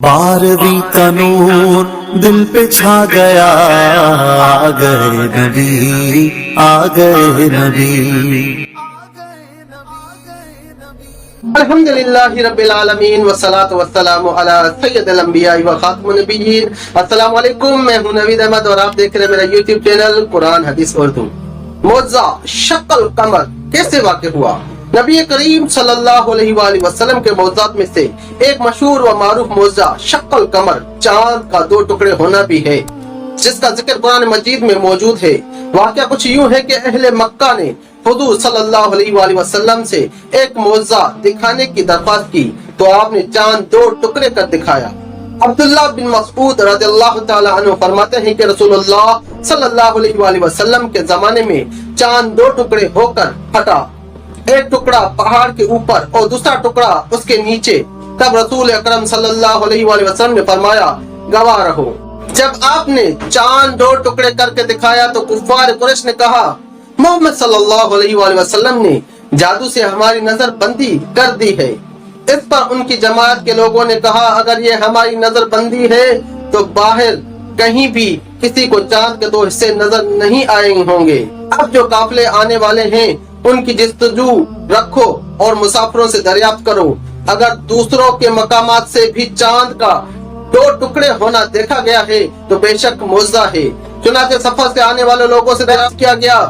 12वीं का नूर दिल पे छा गया, आ गए नबी, आ गए नबी। अल्हम्दुलिल्लाहि रब्बिल आलमीन वस्सलातु वस्सलामु अला सय्यदिल अंबिया व खातिमुन नबिय्यीन। अस्सलाम वालेकुम, मैं हूं नवीद अहमद और आप देख रहे हैं मेरा यूट्यूब चैनल कुरान हदीस उर्दू। मौज़ा शक्ल कमर कैसे वाक़ हुआ? नबी करीम सल्लल्लाहु अलैहि वसल्लम के मौज़ात में से एक मशहूर व मारूफ मौज़ा शक्ल कमर, चांद का दो टुकड़े होना भी है, जिसका जिक्र कुरान मजीद में मौजूद है। वाक़या कुछ यूं है कि अहले मक्का ने हुज़ूर सल्लल्लाहु अलैहि वसल्लम से एक मौज़ा दिखाने की दरख्वास्त की तो आपने चांद दो टुकड़े कर दिखाया। अब्दुल्लाह बिन मसऊद रज़ियल्लाहु तआला अन्हु फरमाते हैं कि रसूलुल्लाह सल्लल्लाहु अलैहि वसल्लम के ज़माने में चांद दो टुकड़े होकर फटा, एक टुकड़ा पहाड़ के ऊपर और दूसरा टुकड़ा उसके नीचे। तब रसूल अकरम सल्लल्लाहु अलैहि वसल्लम ने फरमाया, गवाह रहो। जब आपने चांद दो टुकड़े करके दिखाया तो कुफ़ार कुरैश ने कहा, मोहम्मद सल्लल्लाहु अलैहि वसल्लम ने जादू से हमारी नजर बंदी कर दी है। इस पर उनकी जमात के लोगों ने कहा, अगर ये हमारी नजर बंदी है तो बाहर कहीं भी किसी को चांद के दो हिस्से नजर नहीं आए होंगे। अब जो काफिले आने वाले हैं उनकी जस्तजू रखो और मुसाफिरों से दरियाफ्त करो। अगर दूसरों के मकामात से भी चांद का दो टुकड़े होना देखा गया है तो बेशक मौज़ा है। चुनांचे सफर से आने वाले लोगों से दरियाफ्त किया गया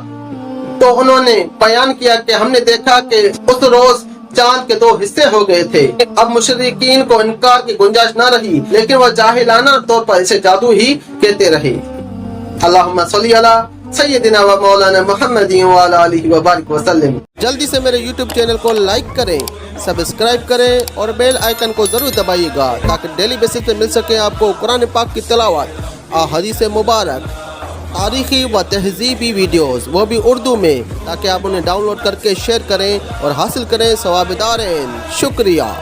तो उन्होंने बयान किया कि हमने देखा कि उस रोज चांद के दो हिस्से हो गए थे। अब मुशरिकीन को इनकार की गुंजाइश न रही, लेकिन वह जाहिलाना तौर पर इसे जादू ही कहते रहे। अल्लाहुम्मा सल्ली अला सय्यदिना व मौलाना मुहम्मदिन व अला आलिहि व बारिक व सल्लम। जल्दी से मेरे YouTube चैनल को लाइक करें, सब्सक्राइब करें और बेल आइकन को जरूर दबाइएगा ताकि डेली बेसिस पे मिल सके आपको कुरान पाक की तिलावत, अहादीस मुबारक, तारीखी व तहजीबी वीडियोस, वो भी उर्दू में, ताकि आप उन्हें डाउनलोड करके शेयर करें और हासिल करें सवाब दारेन। शुक्रिया।